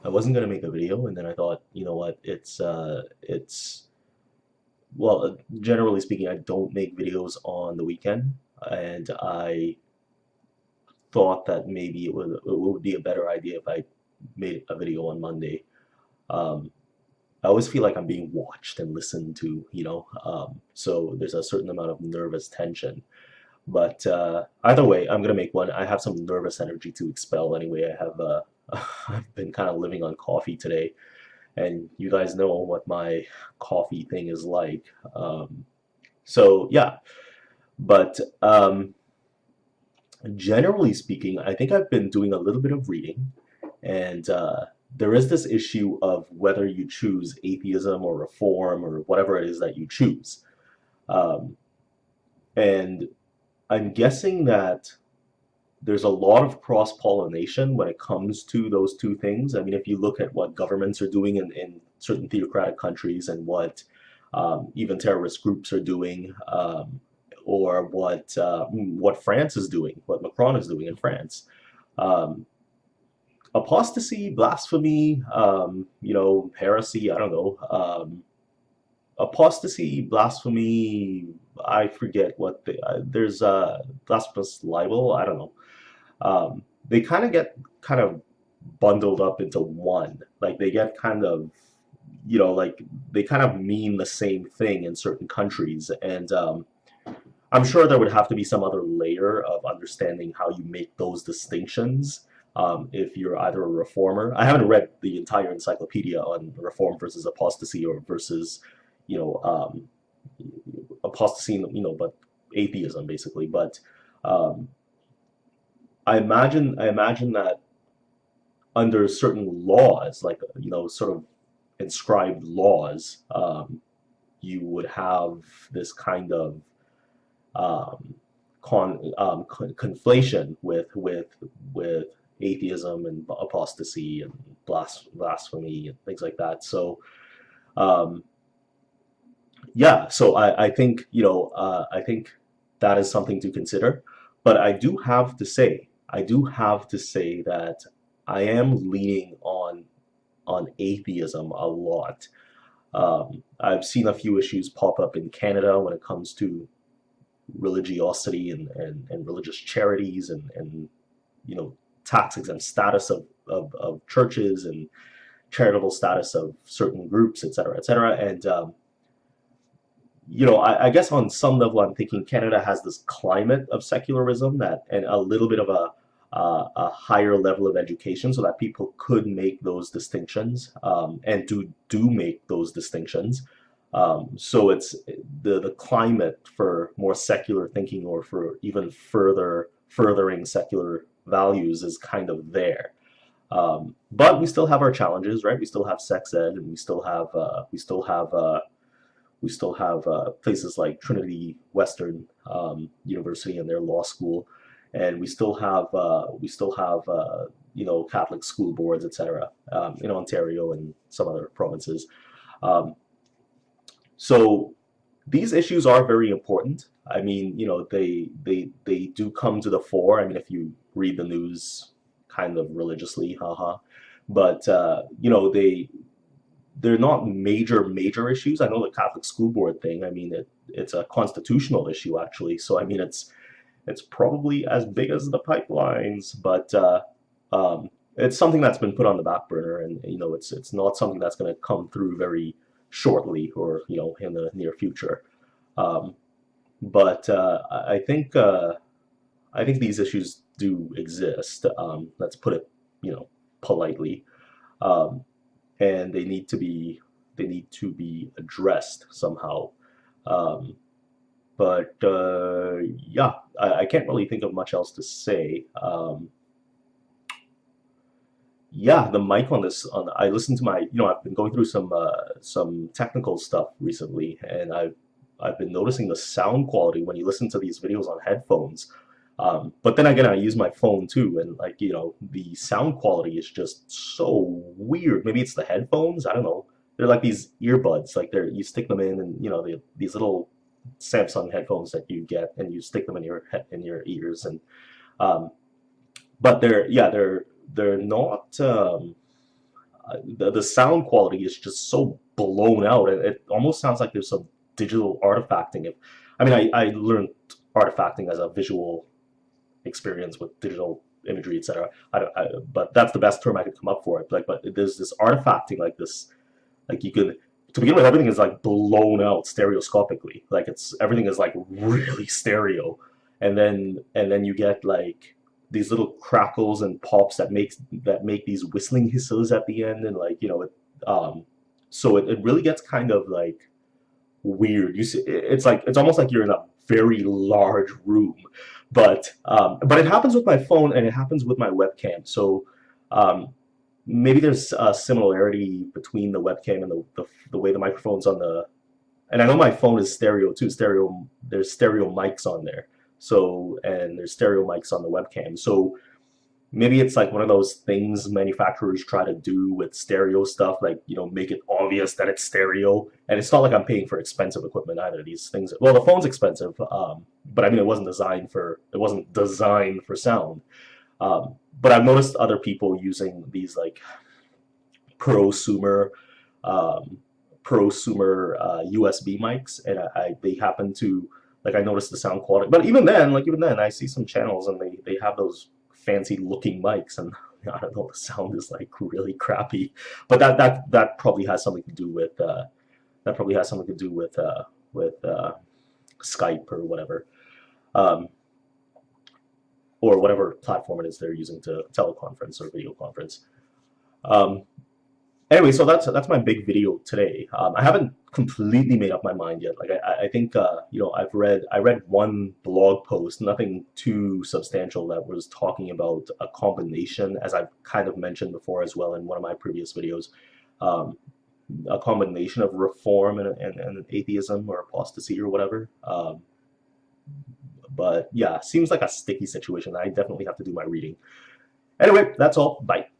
I wasn't gonna make a video, and then I thought, you know what, well, generally speaking, I don't make videos on the weekend, and I thought that maybe it would be a better idea if I made a video on Monday. Um, I always feel like I'm being watched and listened to, so there's a certain amount of nervous tension. But either way, I'm gonna make one. I have some nervous energy to expel anyway. I have I've been kind of living on coffee today, and you guys know what my coffee thing is like. So yeah, but generally speaking, I think I've been doing a little bit of reading, and there is this issue of whether you choose atheism or reform or whatever it is that you choose. Um, and I'm guessing that there's a lot of cross-pollination when it comes to those two things. I mean, if you look at what governments are doing in certain theocratic countries and what even terrorist groups are doing, or what France is doing, what Macron is doing in France, um, apostasy, blasphemy, heresy, I don't know, apostasy, blasphemy, I forget what there's blasphemous libel, I don't know. They kind of get kind of bundled up into one. Like they get kind of, like they kind of mean the same thing in certain countries. And I'm sure there would have to be some other layer of understanding how you make those distinctions. If you're either a reformer, I haven't read the entire encyclopedia on reform versus apostasy or versus, you know, um, apostasy, but atheism basically. But um, I imagine that under certain laws, like sort of inscribed laws, you would have this kind of conflation with atheism and apostasy and blasphemy and things like that. So um, yeah, so I think that is something to consider. But I do have to say that I am leaning on atheism a lot. I've seen a few issues pop up in Canada when it comes to religiosity and religious charities and tax exempt status of churches and charitable status of certain groups, et cetera, et cetera. And I guess on some level, I'm thinking Canada has this climate of secularism that, and a little bit of a higher level of education, so that people could make those distinctions, and do make those distinctions. So it's the climate for more secular thinking, or for even furthering secular values, is kind of there. But we still have our challenges, right? We still have sex ed, and we still have places like Trinity Western University and their law school, and we still have Catholic school boards, etc. In Ontario and some other provinces. Um, so these issues are very important. I mean, they do come to the fore. I mean, if you read the news kind of religiously, haha. But they're not major issues. I know the Catholic school board thing. I mean, it's a constitutional issue actually. So I mean, it's probably as big as the pipelines, but it's something that's been put on the back burner, and it's not something that's going to come through very shortly, or in the near future. Um, but I think these issues do exist. Let's put it politely. Um, and they need to be addressed somehow. Um, but yeah, I can't really think of much else to say. Yeah, the mic on this on I listened to I've been going through some technical stuff recently, and I've been noticing the sound quality when you listen to these videos on headphones. But then again, I use my phone too, and like the sound quality is just so weird. Maybe it's the headphones. I don't know. They're like these earbuds, like you stick them in, and these little Samsung headphones that you get, and you stick them in your ears, and um, but they're not. the sound quality is just so blown out. It almost sounds like there's some digital artifacting. If I mean, I learned artifacting as a visual experience with digital imagery, etc. But that's the best term I could come up for it. Like, but there's this artifacting, like this, like you could, to begin with, everything is like blown out stereoscopically. Like it's everything is like really stereo, and then you get like these little crackles and pops that make these whistling hisses at the end, and like so it really gets kind of like weird. You see, it's like it's almost like you're in a very large room, but it happens with my phone and it happens with my webcam. So um, maybe there's a similarity between the webcam and the way the microphone's on the. And I know my phone is stereo too. Stereo, there's stereo mics on there. So and there's stereo mics on the webcam. So maybe it's like one of those things manufacturers try to do with stereo stuff, like make it obvious that it's stereo. And it's not like I'm paying for expensive equipment either. These things, well, the phone's expensive, but I mean, it wasn't designed for sound. But I've noticed other people using these like prosumer, um, USB mics, and they happen to like I noticed the sound quality. But even then, I see some channels and they have those fancy looking mics, and I don't know, the sound is like really crappy. But that probably has something to do with Skype or whatever, um, or whatever platform it is they're using to teleconference or video conference. Um, Anyway, so that's my big video today. I haven't completely made up my mind yet. Like I think I read one blog post, nothing too substantial, that was talking about a combination, as I've kind of mentioned before as well in one of my previous videos, um, a combination of reform and atheism or apostasy or whatever. But yeah, seems like a sticky situation. I definitely have to do my reading. Anyway, that's all. Bye.